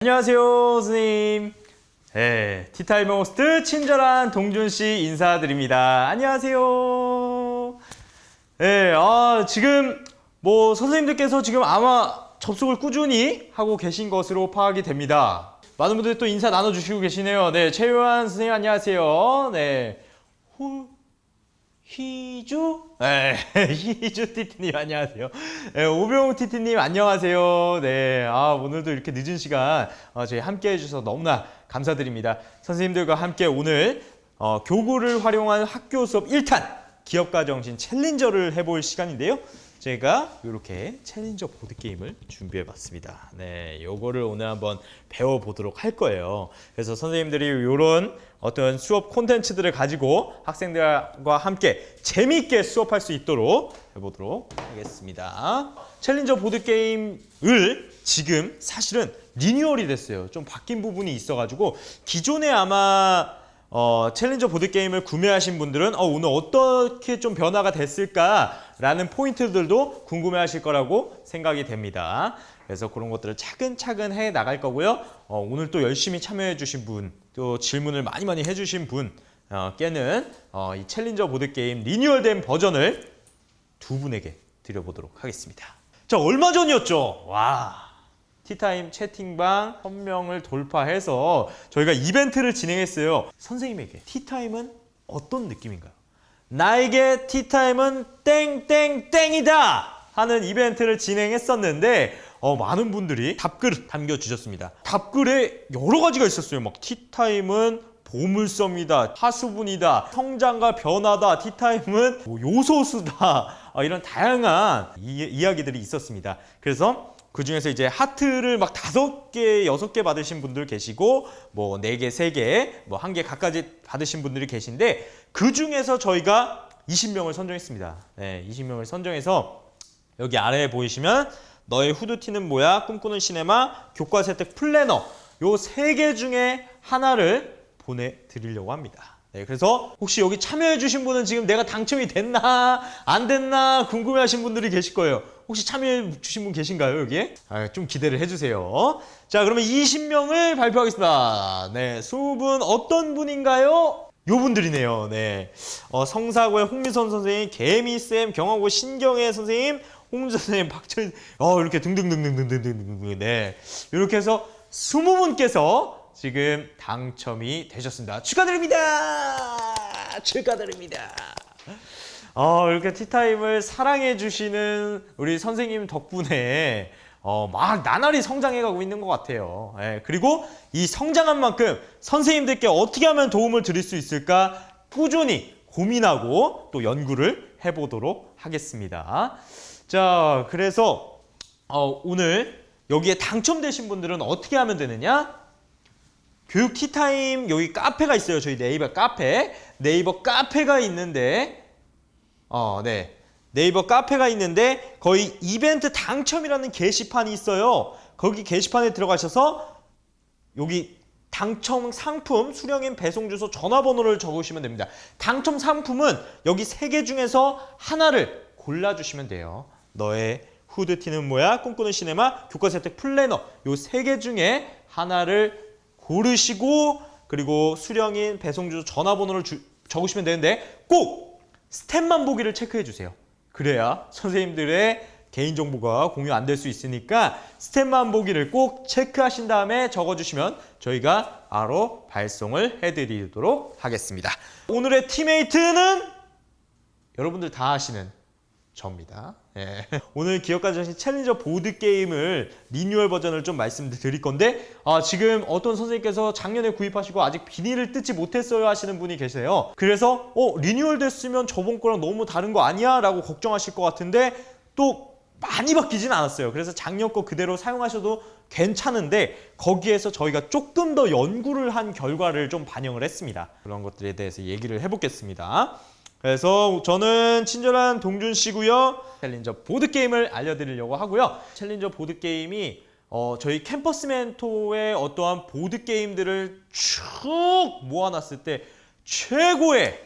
안녕하세요, 선생님. 네, 티타임 호스트 친절한 동준씨 인사드립니다. 안녕하세요. 네, 지금 선생님들께서 지금 아마 접속을 꾸준히 하고 계신 것으로 파악이 됩니다. 많은 분들이 또 인사 나눠주시고 계시네요. 네, 최요한 선생님 안녕하세요. 네, 희주? 네, 희주 티티님 안녕하세요. 네, 오병우 티티님 안녕하세요. 네, 오늘도 이렇게 늦은 시간 저희 함께 해주셔서 너무나 감사드립니다. 선생님들과 함께 오늘 교구를 활용한 학교 수업 1탄 기업가 정신 챌린저를 해볼 시간인데요. 제가 이렇게 챌린저 보드게임을 준비해봤습니다. 네, 요거를 오늘 한번 배워보도록 할 거예요. 그래서 선생님들이 이런 어떤 수업 콘텐츠들을 가지고 학생들과 함께 재미있게 수업할 수 있도록 해보도록 하겠습니다. 챌린저 보드게임을 지금 사실은 리뉴얼이 됐어요. 좀 바뀐 부분이 있어가지고 기존에 아마 챌린저 보드게임을 구매하신 분들은 오늘 어떻게 좀 변화가 됐을까라는 포인트들도 궁금해하실 거라고 생각이 됩니다. 그래서 그런 것들을 차근차근 해 나갈 거고요. 오늘 또 열심히 참여해 주신 분, 또 질문을 많이 해주신 분께는 이 챌린저 보드게임 리뉴얼된 버전을 두 분에게 드려보도록 하겠습니다. 자, 얼마 전이었죠? 와, 티타임 채팅방 1000명을 돌파해서 저희가 이벤트를 진행했어요. 선생님에게 티타임은 어떤 느낌인가요? 나에게 티타임은 땡땡땡이다 하는 이벤트를 진행했었는데 많은 분들이 답글을 남겨주셨습니다. 답글에 여러 가지가 있었어요. 막 티타임은 보물섬이다, 하수분이다, 성장과 변화다, 티타임은 요소수다, 이런 다양한 이야기들이 있었습니다. 그래서 그 중에서 이제 하트를 막 5개, 6개 받으신 분들 계시고, 4개, 3개, 1개 각까지 받으신 분들이 계신데, 그 중에서 저희가 20명을 선정했습니다. 네, 20명을 선정해서 여기 아래에 보이시면 너의 후드티는 뭐야? 꿈꾸는 시네마, 교과 혜택 플래너, 요 3개 중에 하나를 보내드리려고 합니다. 네, 그래서 혹시 여기 참여해주신 분은 지금 내가 당첨이 됐나 안 됐나 궁금해하신 분들이 계실 거예요. 혹시 참여해주신 분 계신가요, 여기에? 좀 기대를 해주세요. 자, 그러면 20명을 발표하겠습니다. 네, 20분 어떤 분인가요? 요 분들이네요. 네, 성사고의 홍미선 선생님, 개미쌤, 경화고 신경애 선생님, 홍준 선생님, 박철, 이렇게 등등등등등등등. 네, 이렇게 해서 20분께서 지금 당첨이 되셨습니다. 축하드립니다. 축하드립니다. 이렇게 티타임을 사랑해 주시는 우리 선생님 덕분에 막 나날이 성장해가고 있는 것 같아요. 그리고 이 성장한 만큼 선생님들께 어떻게 하면 도움을 드릴 수 있을까 꾸준히 고민하고 또 연구를 해보도록 하겠습니다. 자, 그래서 오늘 여기에 당첨되신 분들은 어떻게 하면 되느냐? 교육 티타임 여기 카페가 있어요. 저희 네이버 카페. 네이버 카페가 있는데 네. 네이버 카페가 있는데 거의 이벤트 당첨이라는 게시판이 있어요. 거기 게시판에 들어가셔서 여기 당첨 상품, 수령인 배송 주소, 전화번호를 적으시면 됩니다. 당첨 상품은 여기 3개 중에서 하나를 골라주시면 돼요. 너의 후드티는 뭐야? 꿈꾸는 시네마, 교과 혜택 플래너 요 3개 중에 하나를 고르시고 그리고 수령인, 배송주소, 전화번호를 적으시면 되는데 꼭 스텝만 보기를 체크해 주세요. 그래야 선생님들의 개인정보가 공유 안 될 수 있으니까 스텝만 보기를 꼭 체크하신 다음에 적어주시면 저희가 바로 발송을 해드리도록 하겠습니다. 오늘의 팀메이트는 여러분들 다 아시는 저입니다. 예. 오늘 기업가 정신 챌린저 보드게임을 리뉴얼 버전을 좀 말씀드릴 건데 지금 어떤 선생님께서 작년에 구입하시고 아직 비닐을 뜯지 못했어요 하시는 분이 계세요. 그래서 리뉴얼 됐으면 저번 거랑 너무 다른 거 아니야? 라고 걱정하실 것 같은데 또 많이 바뀌진 않았어요. 그래서 작년 거 그대로 사용하셔도 괜찮은데 거기에서 저희가 조금 더 연구를 한 결과를 좀 반영을 했습니다. 그런 것들에 대해서 얘기를 해보겠습니다. 그래서 저는 친절한 동준 씨고요. 챌린저 보드게임을 알려드리려고 하고요. 챌린저 보드게임이 저희 캠퍼스 멘토의 어떠한 보드게임들을 쭉 모아놨을 때 최고의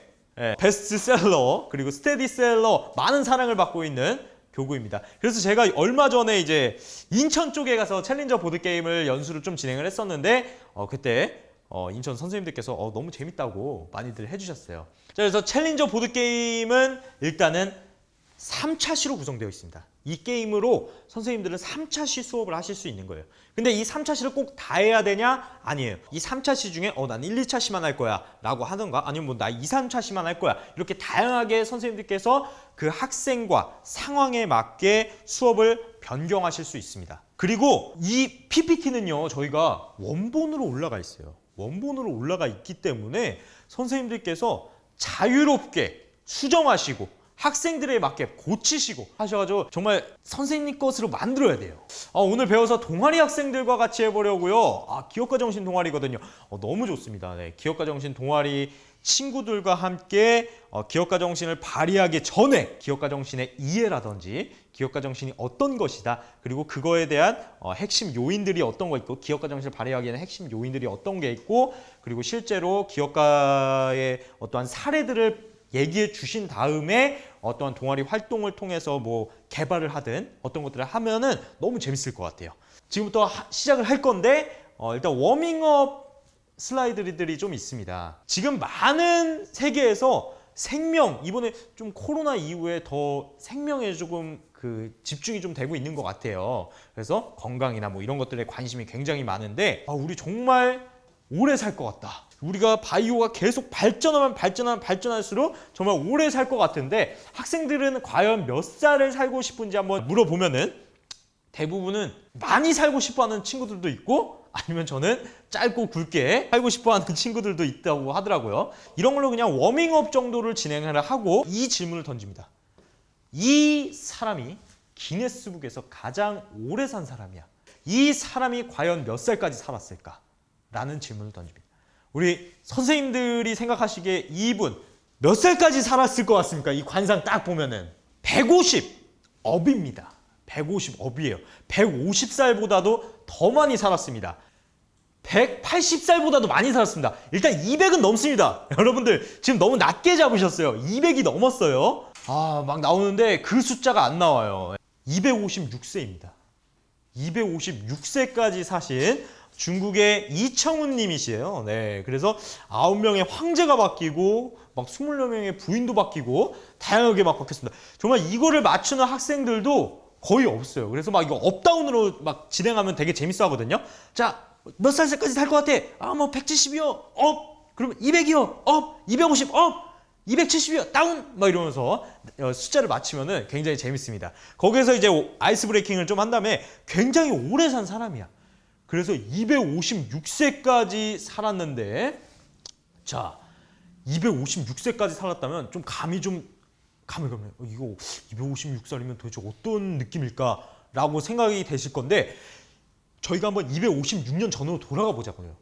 베스트셀러 그리고 스테디셀러 많은 사랑을 받고 있는 교구입니다. 그래서 제가 얼마 전에 이제 인천 쪽에 가서 챌린저 보드게임을 연수를 좀 진행을 했었는데 그때 인천 선생님들께서 너무 재밌다고 많이들 해주셨어요. 자, 그래서 챌린저 보드게임은 일단은 3차시로 구성되어 있습니다. 이 게임으로 선생님들은 3차시 수업을 하실 수 있는 거예요. 근데 이 3차시를 꼭 다 해야 되냐? 아니에요. 이 3차시 중에 난 1, 2차시만 할 거야 라고 하던가 아니면 뭐 나 2, 3차시만 할 거야 이렇게 다양하게 선생님들께서 그 학생과 상황에 맞게 수업을 변경하실 수 있습니다. 그리고 이 PPT는요 저희가 원본으로 올라가 있어요. 원본으로 올라가 있기 때문에 선생님들께서 자유롭게 수정하시고 학생들에 맞게 고치시고 하셔가지고 정말 선생님 것으로 만들어야 돼요. 오늘 배워서 동아리 학생들과 같이 해보려고요. 기억과 정신 동아리거든요. 너무 좋습니다. 네, 기억과 정신 동아리 친구들과 함께 기억과 정신을 발휘하기 전에 기억과 정신의 이해라든지 기억과 정신이 어떤 것이다 그리고 그거에 대한 핵심 요인들이 어떤 거 있고 기억과 정신을 발휘하기에는 핵심 요인들이 어떤 게 있고 그리고 실제로 기억과의 어떠한 사례들을 얘기해 주신 다음에 어떤 동아리 활동을 통해서 뭐 개발을 하든 어떤 것들을 하면은 너무 재밌을 것 같아요. 지금부터 시작을 할 건데 일단 워밍업 슬라이드들이 좀 있습니다. 지금 많은 세계에서 생명, 이번에 좀 코로나 이후에 더 생명에 조금 집중이 좀 되고 있는 것 같아요. 그래서 건강이나 뭐 이런 것들에 관심이 굉장히 많은데 우리 정말 오래 살 것 같다. 우리가 바이오가 계속 발전할수록 정말 오래 살 것 같은데 학생들은 과연 몇 살을 살고 싶은지 한번 물어보면은 대부분은 많이 살고 싶어하는 친구들도 있고 아니면 저는 짧고 굵게 살고 싶어하는 친구들도 있다고 하더라고요. 이런 걸로 그냥 워밍업 정도를 진행을 하고 이 질문을 던집니다. 이 사람이 기네스북에서 가장 오래 산 사람이야. 이 사람이 과연 몇 살까지 살았을까? 라는 질문을 던집니다. 우리 선생님들이 생각하시기에 이분 몇 살까지 살았을 것 같습니까? 이 관상 딱 보면은 150업입니다. 150업이에요. 150살보다도 더 많이 살았습니다. 180살보다도 많이 살았습니다. 일단 200은 넘습니다. 여러분들 지금 너무 낮게 잡으셨어요. 200이 넘었어요. 막 나오는데 그 숫자가 안 나와요. 256세입니다. 256세까지 사신 중국의 이청훈 님이시에요. 네, 그래서 9명의 황제가 바뀌고 막 24명의 부인도 바뀌고 다양하게 막 바뀌었습니다. 정말 이거를 맞추는 학생들도 거의 없어요. 그래서 막 이거 업다운으로 막 진행하면 되게 재밌어 하거든요. 자, 몇 살까지 살 것 같아? 뭐 170이요. 업. 그러면 200이요. 업. 250. 업. 270이요. 다운. 막 이러면서 숫자를 맞추면은 굉장히 재밌습니다. 거기에서 이제 아이스 브레이킹을 좀 한 다음에 굉장히 오래 산 사람이야. 그래서 256세까지 살았는데 자 256세까지 살았다면 좀 감이 이거 256살이면 도대체 어떤 느낌일까 라고 생각이 되실 건데 저희가 한번 256년 전으로 돌아가 보자고요.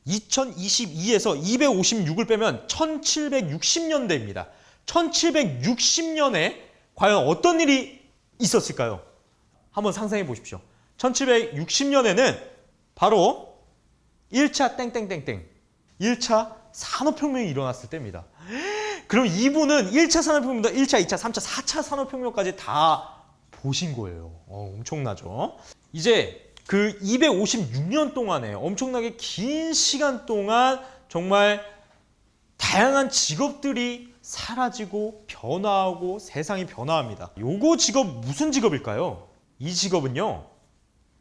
2022에서 256을 빼면 1760년대입니다. 1760년에 과연 어떤 일이 있었을까요? 한번 상상해 보십시오. 1760년에는 바로 1차 땡땡땡땡 1차 산업혁명이 일어났을 때입니다. 그럼 이분은 1차 산업혁명부터 1차, 2차, 3차, 4차 산업혁명까지 다 보신 거예요. 엄청나죠? 이제 그 256년 동안에 엄청나게 긴 시간 동안 정말 다양한 직업들이 사라지고 변화하고 세상이 변화합니다. 요거 직업 무슨 직업일까요? 이 직업은요.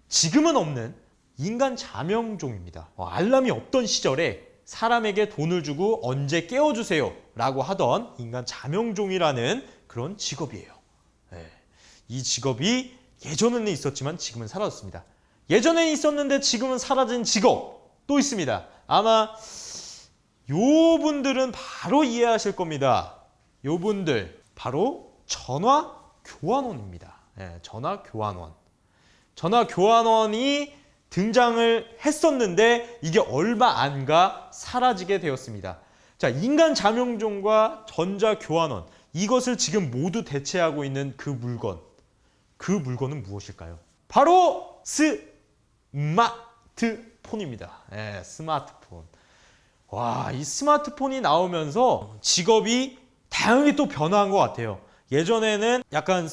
지금은 없는 인간 자명종입니다. 알람이 없던 시절에 사람에게 돈을 주고 언제 깨워주세요 라고 하던 인간 자명종이라는 그런 직업이에요. 네. 이 직업이 예전에는 있었지만 지금은 사라졌습니다. 예전에 있었는데 지금은 사라진 직업 또 있습니다. 아마 요 분들은 바로 이해하실 겁니다. 요 분들 바로 전화교환원입니다. 네, 전화교환원. 전화교환원이 등장을 했었는데 이게 얼마 안 가 사라지게 되었습니다. 자, 인간 자명종과 전자교환원 이것을 지금 모두 대체하고 있는 그 물건은 무엇일까요? 바로 스마트폰입니다. 네, 스마트폰. 와, 이 스마트폰이 나오면서 직업이 다양하게 또 변화한 것 같아요. 예전에는 약간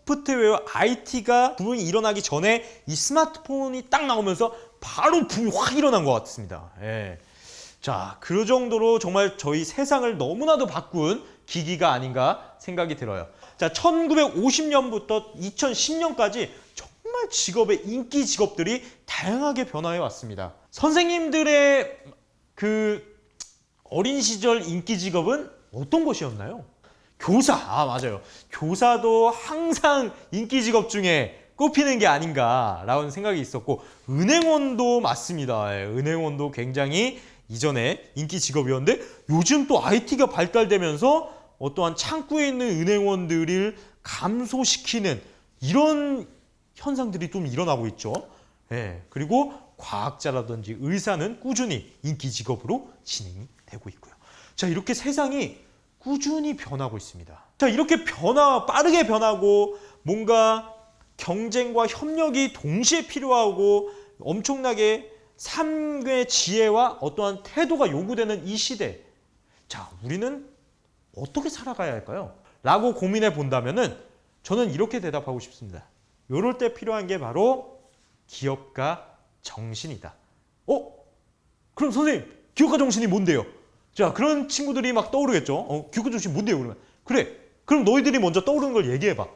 소프트웨어 IT가 붐이 일어나기 전에 이 스마트폰이 딱 나오면서 바로 붐이 확 일어난 것 같습니다. 예. 자, 그 정도로 정말 저희 세상을 너무나도 바꾼 기기가 아닌가 생각이 들어요. 자, 1950년부터 2010년까지 정말 직업의 인기 직업들이 다양하게 변화해 왔습니다. 선생님들의 그 어린 시절 인기 직업은 어떤 것이었나요? 교사. 아, 맞아요. 교사도 항상 인기 직업 중에 꼽히는 게 아닌가라는 생각이 있었고, 은행원도 맞습니다. 예, 은행원도 굉장히 이전에 인기 직업이었는데 요즘 또 IT가 발달되면서 어떠한 창구에 있는 은행원들을 감소시키는 이런 현상들이 좀 일어나고 있죠. 예, 그리고 과학자라든지 의사는 꾸준히 인기 직업으로 진행이 되고 있고요. 자, 이렇게 세상이 꾸준히 변하고 있습니다. 자, 이렇게 빠르게 변하고 뭔가 경쟁과 협력이 동시에 필요하고 엄청나게 삶의 지혜와 어떠한 태도가 요구되는 이 시대. 자, 우리는 어떻게 살아가야 할까요? 라고 고민해 본다면은 저는 이렇게 대답하고 싶습니다. 이럴 때 필요한 게 바로 기업가 정신이다. 그럼 선생님, 기업가 정신이 뭔데요? 자, 그런 친구들이 막 떠오르겠죠. 기업가 정신이 뭔데요? 그러면 그래, 그럼 너희들이 먼저 떠오르는 걸 얘기해봐.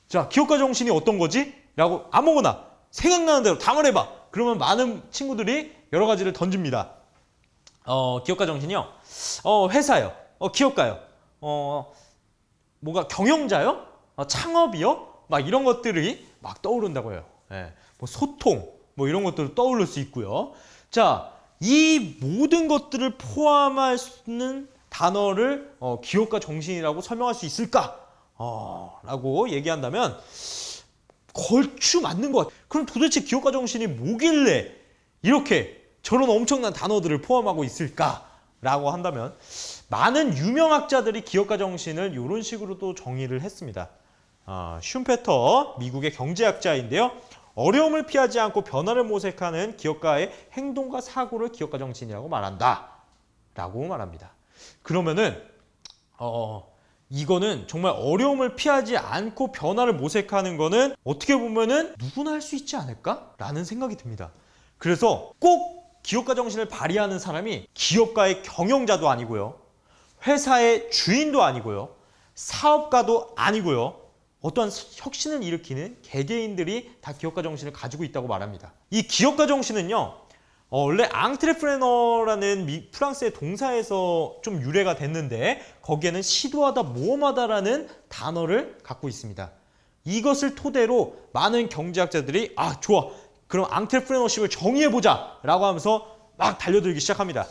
자, 기업가 정신이 어떤 거지? 라고 아무거나 생각나는 대로 다 말해봐. 그러면 많은 친구들이 여러 가지를 던집니다. 기업가 정신이요? 회사요. 기업가요. 뭔가 경영자요? 창업이요? 막 이런 것들이 막 떠오른다고 해요. 예, 뭐 소통, 뭐 이런 것들 떠오를 수 있고요. 자, 이 모든 것들을 포함할 수 있는 단어를 기업가 정신이라고 설명할 수 있을까? 라고 얘기한다면 걸추 맞는 것 같아요. 그럼 도대체 기업가 정신이 뭐길래 이렇게 저런 엄청난 단어들을 포함하고 있을까라고 한다면 많은 유명학자들이 기업가 정신을 이런 식으로도 정의를 했습니다. 슌페터, 미국의 경제학자인데요. 어려움을 피하지 않고 변화를 모색하는 기업가의 행동과 사고를 기업가 정신이라고 말한다. 라고 말합니다. 그러면은 이거는 정말 어려움을 피하지 않고 변화를 모색하는 거는 어떻게 보면은 누구나 할 수 있지 않을까? 라는 생각이 듭니다. 그래서 꼭 기업가 정신을 발휘하는 사람이 기업가의 경영자도 아니고요. 회사의 주인도 아니고요. 사업가도 아니고요. 어떠한 혁신을 일으키는 개개인들이 다 기업가 정신을 가지고 있다고 말합니다. 이 기업가 정신은요. 원래 앙트레프레너라는 프랑스의 동사에서 좀 유래가 됐는데 거기에는 시도하다, 모험하다라는 단어를 갖고 있습니다. 이것을 토대로 많은 경제학자들이 좋아, 그럼 앙트레프레너십을 정의해보자 라고 하면서 막 달려들기 시작합니다.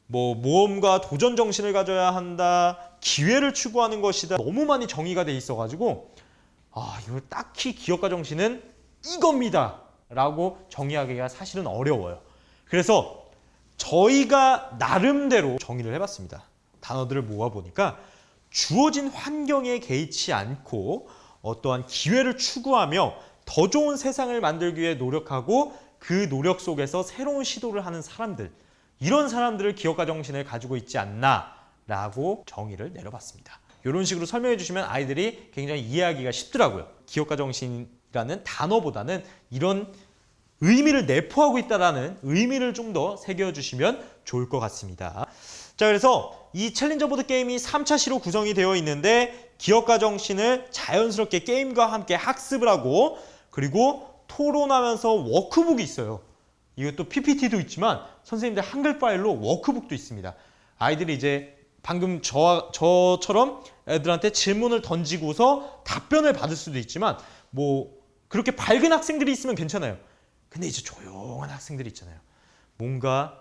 뭐 모험과 도전 정신을 가져야 한다, 기회를 추구하는 것이다, 너무 많이 정의가 돼 있어가지고 이걸 딱히 기업가 정신은 이겁니다 라고 정의하기가 사실은 어려워요. 그래서 저희가 나름대로 정의를 해봤습니다. 단어들을 모아보니까 주어진 환경에 개의치 않고 어떠한 기회를 추구하며 더 좋은 세상을 만들기 위해 노력하고 그 노력 속에서 새로운 시도를 하는 사람들, 이런 사람들을 기업가 정신을 가지고 있지 않나 라고 정의를 내려봤습니다. 이런 식으로 설명해 주시면 아이들이 굉장히 이해하기가 쉽더라고요. 기업가 정신이라는 단어보다는 이런 의미를 내포하고 있다는 의미를 좀 더 새겨주시면 좋을 것 같습니다. 자, 그래서 이 챌린저 보드 게임이 3차 시로 구성이 되어 있는데 기업가 정신을 자연스럽게 게임과 함께 학습을 하고 그리고 토론하면서 워크북이 있어요. 이것도 PPT도 있지만 선생님들 한글 파일로 워크북도 있습니다. 아이들이 이제 방금 저처럼 애들한테 질문을 던지고서 답변을 받을 수도 있지만 뭐 그렇게 밝은 학생들이 있으면 괜찮아요. 근데 이제 조용한 학생들이 있잖아요. 뭔가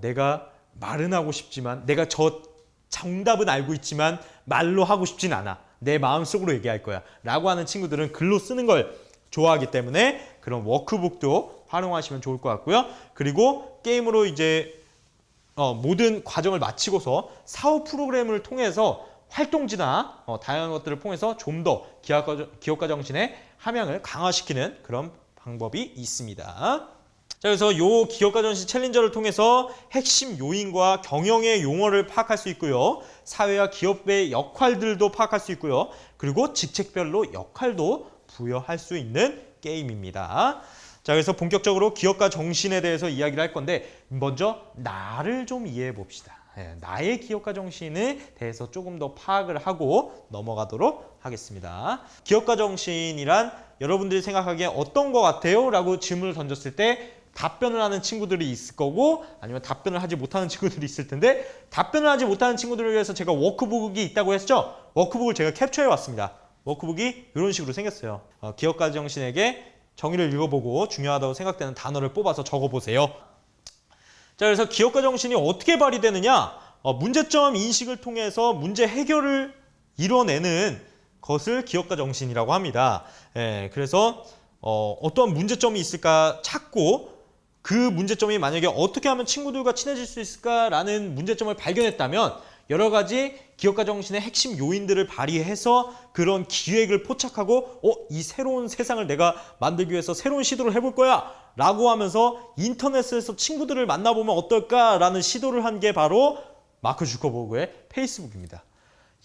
내가 말은 하고 싶지만 내가 저 정답은 알고 있지만 말로 하고 싶진 않아. 내 마음속으로 얘기할 거야 라고 하는 친구들은 글로 쓰는 걸 좋아하기 때문에 그런 워크북도 활용하시면 좋을 것 같고요. 그리고 게임으로 이제 모든 과정을 마치고서 사후 프로그램을 통해서 활동지나 다양한 것들을 통해서 좀 더 기업가 정신의 함양을 강화시키는 그런 방법이 있습니다. 자, 그래서 요 기업가 정신 챌린저를 통해서 핵심 요인과 경영의 용어를 파악할 수 있고요. 사회와 기업의 역할들도 파악할 수 있고요. 그리고 직책별로 역할도 부여할 수 있는 게임입니다. 자, 그래서 본격적으로 기업가 정신에 대해서 이야기를 할 건데 먼저 나를 좀 이해해 봅시다. 나의 기업가 정신에 대해서 조금 더 파악을 하고 넘어가도록 하겠습니다. 기업가 정신이란 여러분들이 생각하기에 어떤 것 같아요? 라고 질문을 던졌을 때 답변을 하는 친구들이 있을 거고 아니면 답변을 하지 못하는 친구들이 있을 텐데 답변을 하지 못하는 친구들을 위해서 제가 워크북이 있다고 했죠? 워크북을 제가 캡처해 왔습니다. 워크북이 이런 식으로 생겼어요. 기업가 정신에게 정의를 읽어보고 중요하다고 생각되는 단어를 뽑아서 적어보세요. 자, 그래서 기업가 정신이 어떻게 발휘되느냐? 문제점 인식을 통해서 문제 해결을 이뤄내는 것을 기업가 정신이라고 합니다. 그래서 어떠한 문제점이 있을까 찾고 그 문제점이 만약에 어떻게 하면 친구들과 친해질 수 있을까라는 문제점을 발견했다면 여러 가지 기업가 정신의 핵심 요인들을 발휘해서 그런 기획을 포착하고 이 새로운 세상을 내가 만들기 위해서 새로운 시도를 해볼 거야 라고 하면서 인터넷에서 친구들을 만나보면 어떨까라는 시도를 한 게 바로 마크 주커버그의 페이스북입니다.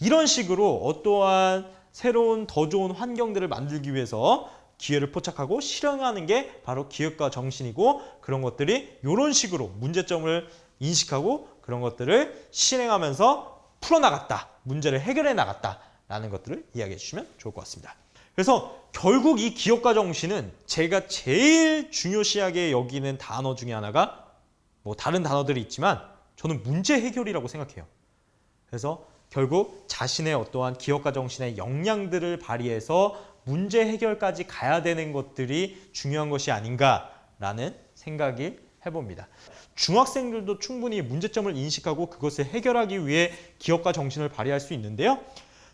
이런 식으로 어떠한 새로운 더 좋은 환경들을 만들기 위해서 기회를 포착하고 실행하는 게 바로 기업가 정신이고 그런 것들이 이런 식으로 문제점을 인식하고 그런 것들을 실행하면서 풀어나갔다. 문제를 해결해 나갔다라는 것들을 이야기해 주시면 좋을 것 같습니다. 그래서 결국 이 기업가 정신은 제가 제일 중요시하게 여기는 단어 중에 하나가 뭐 다른 단어들이 있지만 저는 문제 해결이라고 생각해요. 그래서 결국 자신의 어떠한 기업가 정신의 역량들을 발휘해서 문제 해결까지 가야 되는 것들이 중요한 것이 아닌가라는 생각이 해봅니다. 중학생들도 충분히 문제점을 인식하고 그것을 해결하기 위해 기업가 정신을 발휘할 수 있는데요.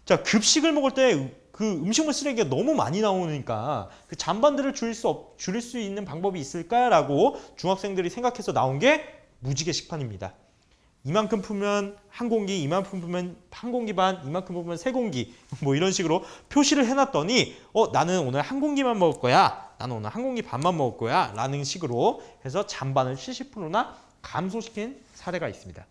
자, 급식을 먹을 때 그 음식물 쓰레기가 너무 많이 나오니까 그 잔반들을 줄일 수 있는 방법이 있을까라고 중학생들이 생각해서 나온 게 무지개 식판입니다. 이만큼 풀면 한 공기, 이만큼 풀면 한 공기 반, 이만큼 풀면 세 공기 뭐 이런 식으로 표시를 해놨더니 나는 오늘 한 공기만 먹을 거야. 나는 오늘 한 공기 반만 먹을 거야. 라는 식으로 해서 잔반을 70%나 감소시킨 사례가 있습니다.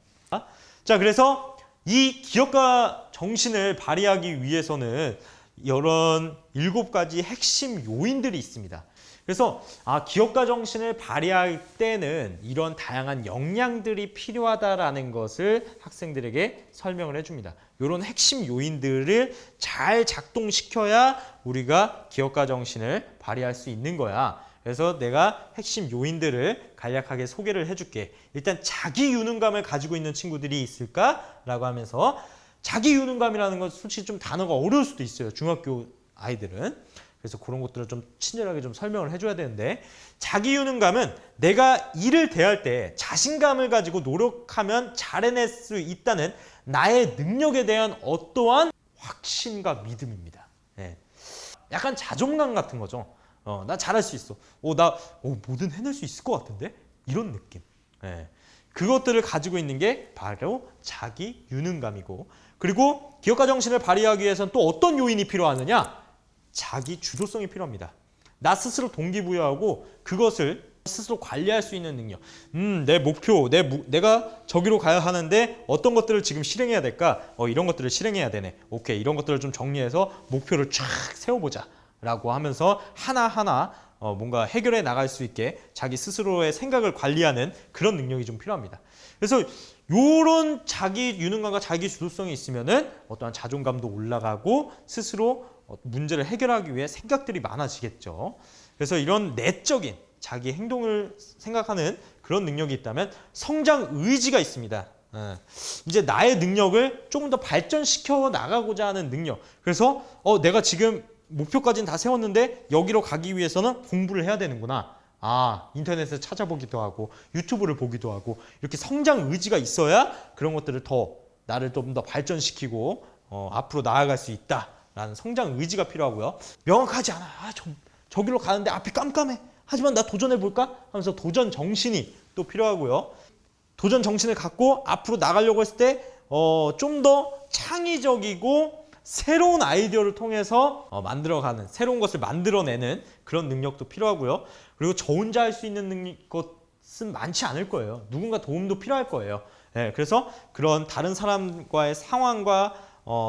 자, 그래서 이 기업가 정신을 발휘하기 위해서는 이런 7가지 핵심 요인들이 있습니다. 그래서 기업가 정신을 발휘할 때는 이런 다양한 역량들이 필요하다라는 것을 학생들에게 설명을 해줍니다. 이런 핵심 요인들을 잘 작동시켜야 우리가 기업가 정신을 발휘할 수 있는 거야. 그래서 내가 핵심 요인들을 간략하게 소개를 해줄게. 일단 자기 유능감을 가지고 있는 친구들이 있을까라고 하면서 자기 유능감이라는 건 솔직히 좀 단어가 어려울 수도 있어요. 중학교 아이들은. 그래서 그런 것들을 좀 친절하게 좀 설명을 해줘야 되는데 자기 유능감은 내가 일을 대할 때 자신감을 가지고 노력하면 잘 해낼 수 있다는 나의 능력에 대한 어떠한 확신과 믿음입니다. 약간 자존감 같은 거죠. 나 잘할 수 있어. 나 뭐든 해낼 수 있을 것 같은데? 이런 느낌. 그것들을 가지고 있는 게 바로 자기 유능감이고 그리고 기업가 정신을 발휘하기 위해서는 또 어떤 요인이 필요하느냐? 자기 주도성이 필요합니다. 나 스스로 동기부여하고 그것을 스스로 관리할 수 있는 능력. 내 목표, 내가 저기로 가야 하는데 어떤 것들을 지금 실행해야 될까? 이런 것들을 실행해야 되네. 오케이, 이런 것들을 좀 정리해서 목표를 쫙 세워보자. 라고 하면서 하나하나 뭔가 해결해 나갈 수 있게 자기 스스로의 생각을 관리하는 그런 능력이 좀 필요합니다. 그래서 이런 자기 유능감과 자기 주도성이 있으면은 어떠한 자존감도 올라가고 스스로 문제를 해결하기 위해 생각들이 많아지겠죠. 그래서 이런 내적인 자기 행동을 생각하는 그런 능력이 있다면 성장 의지가 있습니다. 이제 나의 능력을 조금 더 발전시켜 나가고자 하는 능력. 그래서 내가 지금 목표까지는 다 세웠는데 여기로 가기 위해서는 공부를 해야 되는구나. 인터넷에서 찾아보기도 하고 유튜브를 보기도 하고 이렇게 성장 의지가 있어야 그런 것들을 더 나를 좀 더 발전시키고 앞으로 나아갈 수 있다라는 성장 의지가 필요하고요. 명확하지 않아. 저기로 가는데 앞이 깜깜해. 하지만 나 도전해볼까? 하면서 도전 정신이 또 필요하고요. 도전 정신을 갖고 앞으로 나가려고 했을 때 좀 더 창의적이고 새로운 아이디어를 통해서 만들어가는, 새로운 것을 만들어내는 그런 능력도 필요하고요. 그리고 저 혼자 할 수 있는 것은 많지 않을 거예요. 누군가 도움도 필요할 거예요. 예, 그래서 그런 다른 사람과의 상황과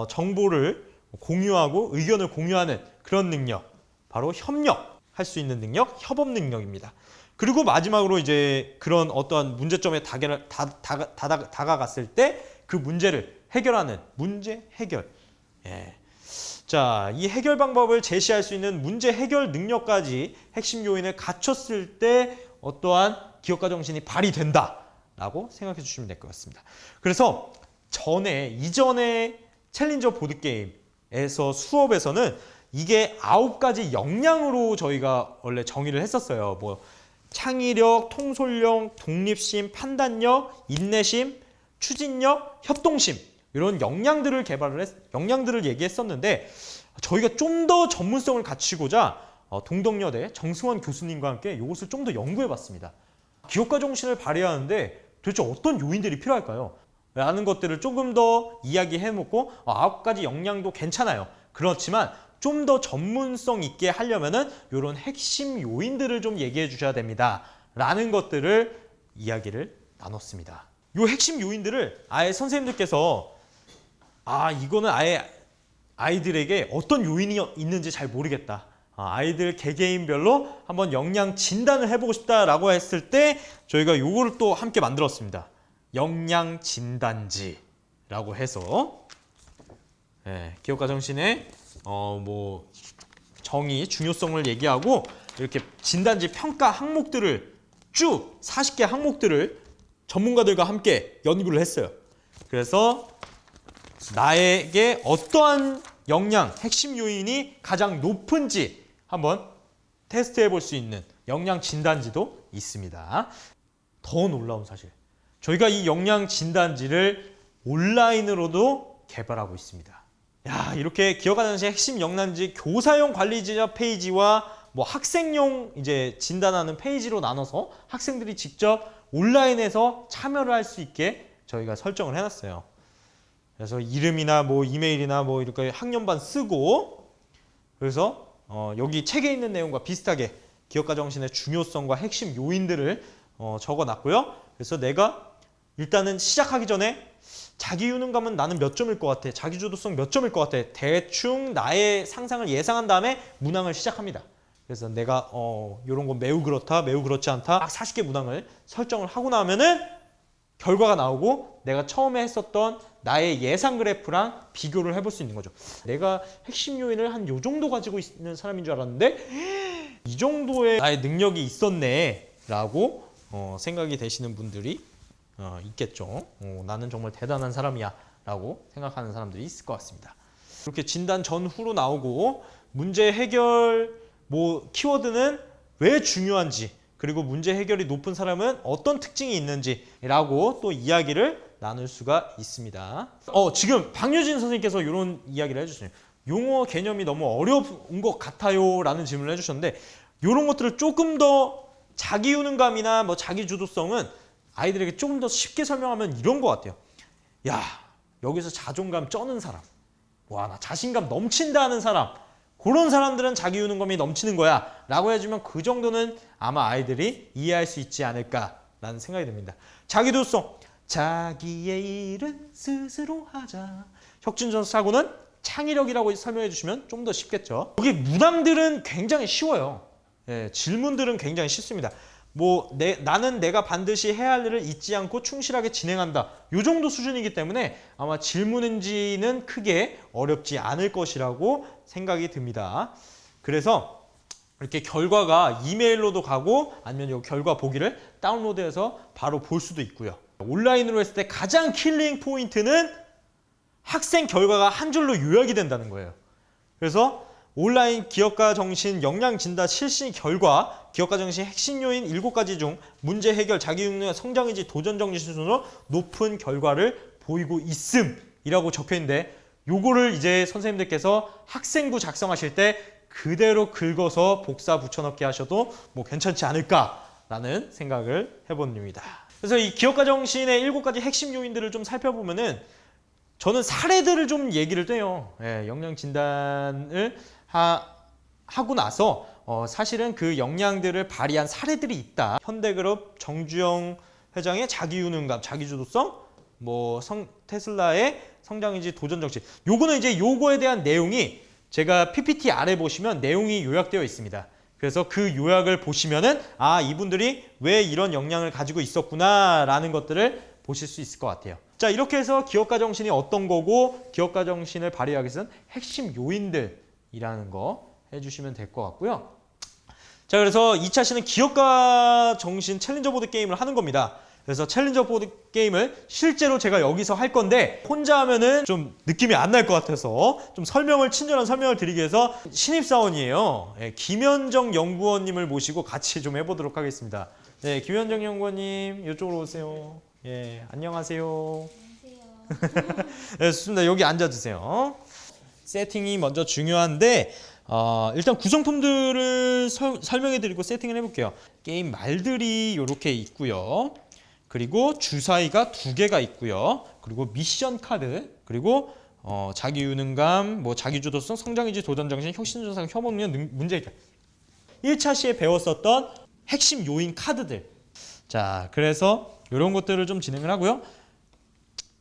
정보를 공유하고 의견을 공유하는 그런 능력, 바로 협력할 수 있는 능력, 협업 능력입니다. 그리고 마지막으로 이제 그런 어떠한 문제점에 다가갔을 때 그 문제를 해결하는 문제 해결. 예. 자, 이 해결 방법을 제시할 수 있는 문제 해결 능력까지 핵심 요인을 갖췄을 때 어떠한 기업가 정신이 발휘된다라고 생각해 주시면 될 것 같습니다. 그래서 이전에 챌린저 보드게임에서 수업에서는 이게 9가지 역량으로 저희가 원래 정의를 했었어요. 뭐 창의력, 통솔력, 독립심, 판단력, 인내심, 추진력, 협동심, 이런 역량들을 얘기했었는데, 저희가 좀 더 전문성을 갖추고자 동덕여대 정승환 교수님과 함께 이것을 좀 더 연구해 봤습니다. 기업가 정신을 발휘하는데 도대체 어떤 요인들이 필요할까요? 라는 것들을 조금 더 이야기해놓고 9가지 역량도 괜찮아요. 그렇지만 좀 더 전문성 있게 하려면은 이런 핵심 요인들을 좀 얘기해 주셔야 됩니다. 라는 것들을 이야기를 나눴습니다. 이 핵심 요인들을 아예 선생님들께서 이거는 아예 아이들에게 어떤 요인이 있는지 잘 모르겠다. 아이들 개개인별로 한번 역량 진단을 해보고 싶다라고 했을 때 저희가 요거를 또 함께 만들었습니다. 역량 진단지라고 해서 기업가 정신의 뭐 정의, 중요성을 얘기하고 이렇게 진단지 평가 항목들을 쭉 40개 항목들을 전문가들과 함께 연구를 했어요. 그래서 나에게 어떠한 역량, 핵심 요인이 가장 높은지 한번 테스트해 볼 수 있는 역량 진단지도 있습니다. 더 놀라운 사실, 저희가 이 역량 진단지를 온라인으로도 개발하고 있습니다. 야, 이렇게 기업가 정신의 핵심 역량지 교사용 관리자 페이지와 뭐 학생용 이제 진단하는 페이지로 나눠서 학생들이 직접 온라인에서 참여를 할 수 있게 저희가 설정을 해놨어요. 그래서 이름이나 뭐 이메일이나 뭐 이렇게 학년반 쓰고, 그래서 여기 책에 있는 내용과 비슷하게 기업가 정신의 중요성과 핵심 요인들을 적어놨고요. 그래서 내가 일단은 시작하기 전에 자기 유능감은 나는 몇 점일 것 같아, 자기 주도성 몇 점일 것 같아, 대충 나의 상상을 예상한 다음에 문항을 시작합니다. 그래서 내가 이런 건 매우 그렇다, 매우 그렇지 않다, 딱 40개 문항을 설정을 하고 나면은 결과가 나오고 내가 처음에 했었던 나의 예상 그래프랑 비교를 해볼 수 있는 거죠. 내가 핵심 요인을 한 요 정도 가지고 있는 사람인 줄 알았는데 이 정도의 나의 능력이 있었네 라고 생각이 되시는 분들이 있겠죠. 나는 정말 대단한 사람이야 라고 생각하는 사람들이 있을 것 같습니다. 이렇게 진단 전후로 나오고 문제 해결 뭐 키워드는 왜 중요한지, 그리고 문제 해결이 높은 사람은 어떤 특징이 있는지라고 또 이야기를 나눌 수가 있습니다. 지금 박유진 선생님께서 이런 이야기를 해주셨어요. 용어 개념이 너무 어려운 것 같아요 라는 질문을 해주셨는데, 이런 것들을 조금 더 자기 유능감이나 뭐 자기 주도성은 아이들에게 조금 더 쉽게 설명하면 이런 것 같아요. 야, 여기서 자존감 쩌는 사람, 와, 나 자신감 넘친다 하는 사람, 그런 사람들은 자기 유능감이 넘치는 거야 라고 해주면 그 정도는 아마 아이들이 이해할 수 있지 않을까라는 생각이 듭니다. 자기도성, 자기의 일은 스스로 하자. 혁진전 사고는 창의력이라고 설명해 주시면 좀 더 쉽겠죠. 여기 문항들은 굉장히 쉬워요. 질문들은 굉장히 쉽습니다. 뭐 나는 내가 반드시 해야 할 일을 잊지 않고 충실하게 진행한다, 이 정도 수준이기 때문에 아마 질문인지는 크게 어렵지 않을 것이라고 생각이 듭니다. 그래서 이렇게 결과가 이메일로도 가고 아니면 이 결과 보기를 다운로드해서 바로 볼 수도 있고요. 온라인으로 했을 때 가장 킬링 포인트는 학생 결과가 한 줄로 요약이 된다는 거예요. 그래서 온라인 기업가 정신 역량 진단 실시 결과, 기업가 정신 핵심 요인 7가지 중 문제 해결, 자기 능력, 성장 의지, 도전 정신 순으로 높은 결과를 보이고 있음이라고 적혀 있는데, 요거를 이제 선생님들께서 학생부 작성하실 때 그대로 긁어서 복사 붙여넣기 하셔도 뭐 괜찮지 않을까라는 생각을 해봅니다. 그래서 이 기업가 정신의 7가지 핵심 요인들을 좀 살펴보면은 저는 사례들을 좀 얘기를 해요. 예, 역량 진단을 하고 나서 사실은 그 역량들을 발휘한 사례들이 있다. 현대그룹 정주영 회장의 자기유능감, 자기주도성, 뭐 테슬라의 성장인지 도전정신. 요거는 이제 요거에 대한 내용이 제가 PPT 아래 보시면 내용이 요약되어 있습니다. 그래서 그 요약을 보시면은 아, 이분들이 왜 이런 역량을 가지고 있었구나라는 것들을 보실 수 있을 것 같아요. 자, 이렇게 해서 기업가 정신이 어떤 거고 기업가 정신을 발휘하기 위해서는 핵심 요인들이라는 거 해주시면 될 것 같고요. 자, 그래서 2차 시는 기업가 정신 챌린저 보드 게임을 하는 겁니다. 그래서 챌린저 보드 게임을 실제로 제가 여기서 할 건데 혼자 하면은 좀 느낌이 안 날 것 같아서 좀 친절한 설명을 드리기 위해서 신입사원이에요. 예, 김현정 연구원님을 모시고 같이 좀 해보도록 하겠습니다. 네, 김현정 연구원님 이쪽으로 오세요. 예, 안녕하세요. 안녕하세요. 네, 좋습니다. 여기 앉아주세요. 세팅이 먼저 중요한데 일단 구성품들을 설명해드리고 세팅을 해볼게요. 게임 말들이 이렇게 있고요. 그리고 주사위가 2개가 있고요. 그리고 미션 카드, 그리고 자기유능감, 뭐 자기주도성, 성장의지, 도전정신, 혁신전상, 협업력, 문제해결. 1차 시에 배웠었던 핵심 요인 카드들. 자, 그래서 이런 것들을 좀 진행을 하고요.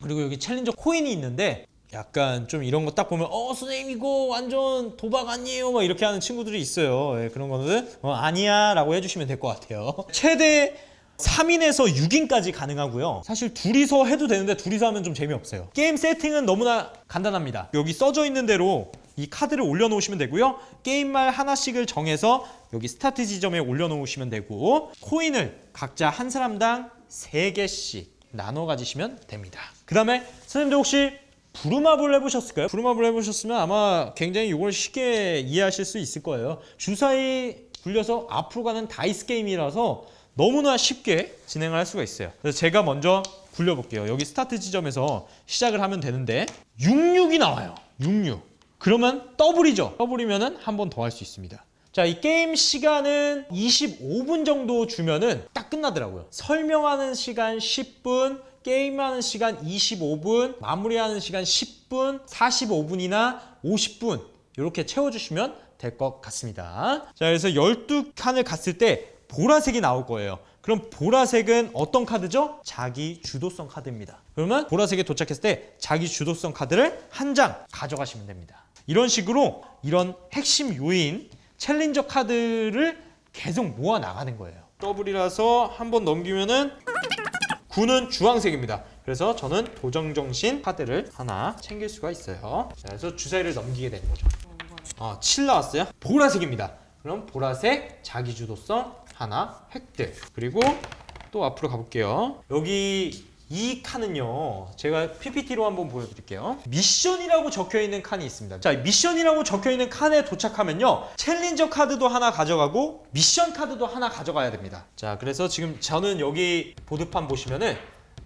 그리고 여기 챌린저 코인이 있는데 약간 좀 이런 거 딱 보면 선생님 이거 완전 도박 아니에요 막 이렇게 하는 친구들이 있어요. 예, 그런 거는 아니야 라고 해주시면 될 것 같아요. 최대 3인에서 6인까지 가능하고요. 사실 둘이서 해도 되는데 둘이서 하면 좀 재미없어요. 게임 세팅은 너무나 간단합니다. 여기 써져 있는 대로 이 카드를 올려놓으시면 되고요. 게임말 하나씩을 정해서 여기 스타트 지점에 올려놓으시면 되고 코인을 각자 한 사람당 3개씩 나눠 가지시면 됩니다. 그 다음에 선생님들 혹시 부루마블 해보셨을까요? 부루마블 해보셨으면 아마 굉장히 이걸 쉽게 이해하실 수 있을 거예요. 주사위 굴려서 앞으로 가는 다이스 게임이라서 너무나 쉽게 진행을 할 수가 있어요. 그래서 제가 먼저 굴려볼게요. 여기 스타트 지점에서 시작을 하면 되는데 66이 나와요. 66. 그러면 더블이죠. 더블이면은 한 번 더 할 수 있습니다. 자, 이 게임 시간은 25분 정도 주면은 딱 끝나더라고요. 설명하는 시간 10분, 게임하는 시간 25분, 마무리하는 시간 10분, 45분이나 50분 이렇게 채워주시면 될 것 같습니다. 자, 그래서 12칸을 갔을 때 보라색이 나올 거예요. 그럼 보라색은 어떤 카드죠? 자기 주도성 카드입니다. 그러면 보라색에 도착했을 때 자기 주도성 카드를 한 장 가져가시면 됩니다. 이런 식으로 이런 핵심 요인 챌린저 카드를 계속 모아 나가는 거예요. 더블이라서 한번 넘기면은 9는 주황색입니다. 그래서 저는 도전정신 카드를 하나 챙길 수가 있어요. 자, 그래서 주사위를 넘기게 되는 거죠. 7 나왔어요. 보라색입니다. 그럼 보라색 자기주도성 하나 획득. 그리고 또 앞으로 가볼게요. 여기 이 칸은요, 제가 PPT로 한번 보여드릴게요. 미션이라고 적혀있는 칸이 있습니다. 자, 미션이라고 적혀있는 칸에 도착하면요, 챌린저 카드도 하나 가져가고 미션 카드도 하나 가져가야 됩니다. 자, 그래서 지금 저는 여기 보드판 보시면은